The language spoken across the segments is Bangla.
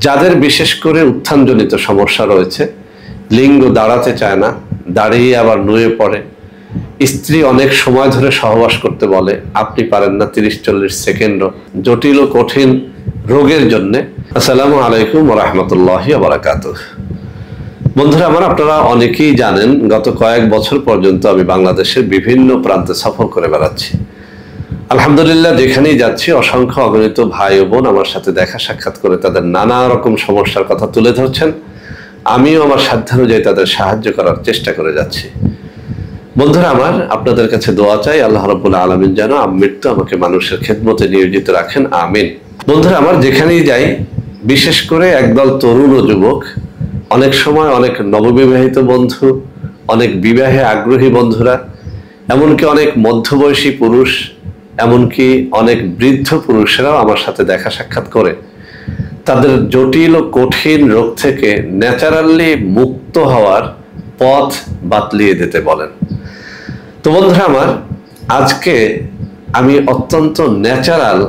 যাদের বিশেষ করে উত্থানজনিত সমস্যা রয়েছে, লিঙ্গ দাঁড়াতে চায় না, দাঁড়িয়ে আবার নুয়ে পড়ে, স্ত্রী অনেক সময় ধরে সহবাস করতে বলে, আপনি পারেন না 30-40 সেকেন্ডও, জটিল ও কঠিন রোগের জন্য। আসসালামু আলাইকুম ওয়া রাহমাতুল্লাহি ওয়া বারাকাতুহু। বন্ধুরা আমার, আপনারা অনেকেই জানেন গত কয়েক বছর পর্যন্ত আমি বাংলাদেশের বিভিন্ন প্রান্তে সফর করে বেড়াচ্ছি। আলহামদুলিল্লাহ, যেখানেই যাচ্ছি অসংখ্য অগণিত ভাই ও বোন আমার সাথে দেখা সাক্ষাৎ করে তাদের নানা রকম সমস্যার কথা তুলে ধরছেন। আমিও আমার সাধ্যানুযায়ী তাদের সাহায্য করার চেষ্টা করে যাচ্ছি। বন্ধুরা আমার, আপনাদের কাছে দোয়া চাই, আল্লাহ রাব্বুল আলামিন যেন মৃত্যু আমাকে মানুষের খেদমতে নিয়োজিত রাখেন, আমিন। বন্ধুরা আমার, যেখানেই যাই, বিশেষ করে একদল তরুণ ও যুবক, অনেক সময় অনেক নববিবাহিত বন্ধু, অনেক বিবাহে আগ্রহী বন্ধুরা, এমনকি অনেক মধ্যবয়সী পুরুষ, এমনকি অনেক বৃদ্ধ পুরুষেরাও আমার সাথে দেখা সাক্ষাৎ করে তাদের জটিল ও কঠিন রোগ থেকে ন্যাচারালি মুক্ত হওয়ার পথ বাতলিয়ে দিতে বলেন। তো বন্ধুরা আমার, আজকে আমি অত্যন্ত ন্যাচারাল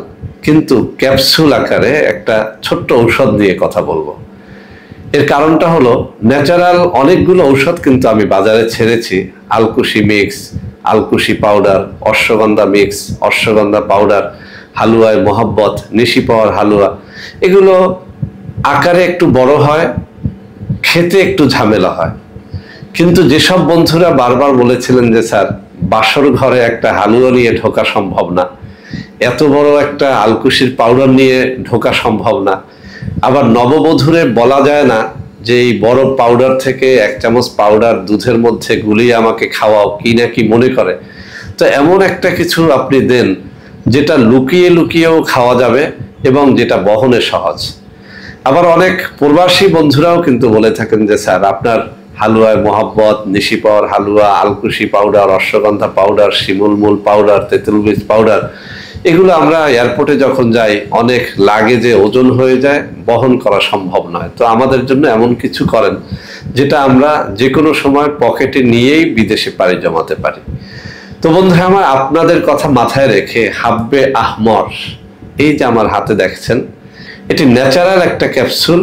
কিন্তু ক্যাপসুল আকারে একটা ছোট্ট ঔষধ নিয়ে কথা বলবো। এর কারণটা হলো, ন্যাচারাল অনেকগুলো ঔষধ কিন্তু আমি বাজারে ছেড়েছি, আলকুশি মিক্স, আলকুশি powder, ashwagandha mix, ashwagandha powder, হালুয়ায় মোহাব্বত, নিশি পাওয়ার হালুয়া, এগুলো আকারে একটু বড় হয়, খেতে একটু ঝামেলা হয়। কিন্তু যেসব বন্ধুরা বারবার বলেছিলেন যে স্যার, বাসর ঘরে একটা হালুয়া নিয়ে ঢোকা সম্ভব না, এত বড় একটা আলকুশির পাউডার নিয়ে ঢোকা সম্ভব না, আবার নববধূরে বলা যায় না যে এই বড় পাউডার থেকে 1 চামচ পাউডার দুধের মধ্যে গুলিয়ে আমাকে খাওয়াও, কি না কি মনে করে। তো এমন একটা কিছু আপনি দেন যেটা লুকিয়ে লুকিয়েও খাওয়া যাবে এবং যেটা বহনে সহজ। আবার অনেক প্রবাসী বন্ধুরাও কিন্তু বলে থাকেন যে স্যার, আপনার হালুয়ায় মোহাব্বত, নিশি পাওয়ার হালুয়া, আলকুশি পাউডার, অশ্বগন্ধা পাউডার, শিমুলমূল পাউডার, তেঁতুল বীজ পাউডার, এগুলো আমরা এয়ারপোর্টে যখন যাই অনেক লাগে, যে ওজন হয়ে যায়, বহন করা সম্ভব নয়। তো আমাদের জন্য এমন কিছু করেন যেটা আমরা যে কোনো সময় পকেটে নিয়েই বিদেশে পাড়ি জমাতে পারি। তো বন্ধুরা আমার, আপনাদের কথা মাথায় রেখে হাব্বে আহমর, এই যে আমার হাতে দেখছেন, এটি ন্যাচারাল একটা ক্যাপসুল।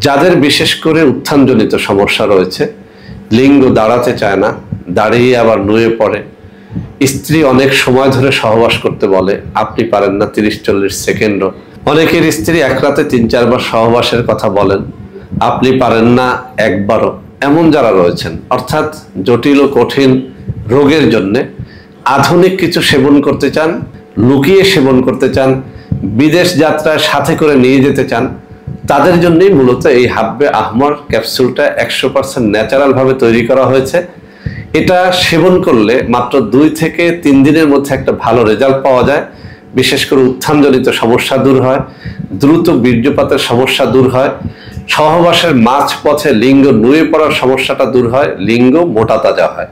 যাদের বিশেষ করে উত্থানজনিত সমস্যা রয়েছে, লিঙ্গ দাঁড়াতে চায় না, দাঁড়িয়ে আবার নুয়ে পড়ে, স্ত্রী অনেক সময় ধরে সহবাস করতে বলে, আপনি পারেন না 30-40 সেকেন্ডও, অনেকের স্ত্রী এক রাতে 3-4 বার সহবাসের কথা বলেন, আপনি পারেন না একবারও, এমন যারা রয়েছেন, অর্থাৎ জটিল ও কঠিন রোগের জন্যে আধুনিক কিছু সেবন করতে চান, লুকিয়ে সেবন করতে চান, বিদেশ যাত্রায় সাথে করে নিয়ে যেতে চান, তাদের জন্যই মূলত এই হাব্বে আহমর ক্যাপসুলটা 100% ন্যাচারাল ভাবে তৈরি করা হয়েছে। এটা সেবন করলে মাত্র 2 থেকে 3 দিনের মধ্যে একটা ভালো রেজাল্ট পাওয়া যায়। বিশেষ করে উত্থানজনিত সমস্যা দূর হয়, দ্রুত বীর্যপাতের সমস্যা দূর হয়, সহবাসের মাঝ পথে লিঙ্গ নুয়ে পড়ার সমস্যাটা দূর হয়, লিঙ্গ মোটা তাজা হয়।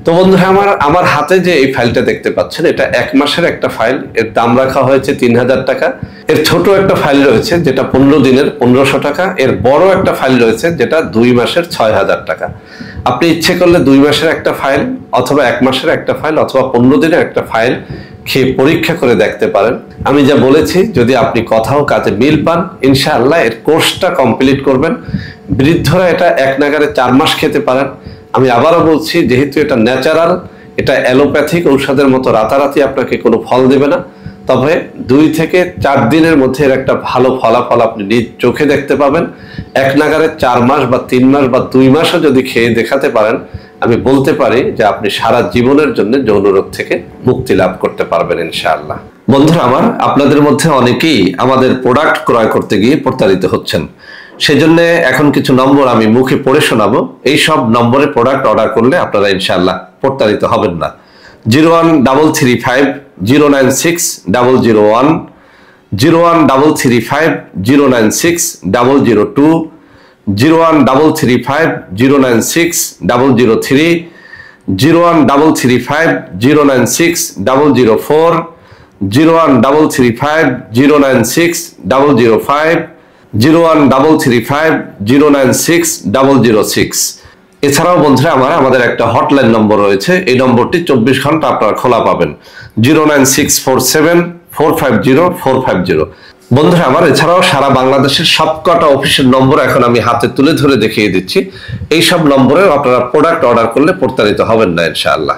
তো বন্ধুরা আমার হাতে যে এই ফাইলটা দেখতে পাচ্ছেন, এটা 1 মাসের একটা ফাইল। এর দাম রাখা হয়েছে 3000 টাকা। এর ছোট একটা ফাইল রয়েছে যেটা 15 দিনের 1500 টাকা। এর বড় একটা ফাইল রয়েছে যেটা 2 মাসের 6000 টাকা। আপনি ইচ্ছে করলে 2 মাসের একটা ফাইল, অথবা 1 মাসের একটা ফাইল, অথবা 15 দিনের একটা ফাইল খেয়ে পরীক্ষা করে দেখতে পারেন। আমি যা বলেছি, যদি আপনি কথাও কাজে মিল পান, ইনশাআল্লাহ এর কোর্সটা কমপ্লিট করবেন। বৃদ্ধরা এটা 1 নাগারে 4 মাস খেতে পারেন। আমি আবারও বলছি, যেহেতু এটা ন্যাচারাল, এটা অ্যালোপ্যাথিক ঔষধের মতো রাতারাতি আপনাকে কোনো ফল দেবে না, তবে 2 থেকে 4 দিনের মধ্যে এর একটা ভালো ফলাফল আপনি নিজ চোখে দেখতে পাবেন। 1 নাগারে 4 মাস বা 3 মাস বা 2 মাসও যদি খেয়ে দেখাতে পারেন, আমি বলতে পারি যে আপনি সারা জীবনের জন্য যৌন রোগ থেকে মুক্তি লাভ করতে পারবেন ইনশাআল্লাহ। বন্ধুরা আমার, আপনাদের মধ্যে অনেকেই আমাদের প্রোডাক্ট ক্রয় করতে গিয়ে প্রতারিত হচ্ছেন। সেজন্য এখন কিছু নম্বর আমি মুখে পড়ে শোনাবো। এই সব নম্বরে প্রোডাক্ট অর্ডার করলে আপনারা ইনশাআল্লাহ প্রতারিত হবেন না। 01335096001, 01335096002, 01335096003, 01335096004, 01335096005, 01335096006। এছাড়াও বন্ধুরা আমাদের একটা হটলাইন নম্বর রয়েছে। এই নম্বরটি 24 ঘন্টা আপনারা খোলা পাবেন, 09647450450। বন্ধুরা আমার, এছাড়াও সারা বাংলাদেশের সবকটা অফিসের নম্বর এখন আমি হাতে তুলে ধরে দেখিয়ে দিচ্ছি। এই সব নম্বরেও আপনারা প্রোডাক্ট অর্ডার করলে প্রতারিত হবেন না ইনশাআল্লাহ।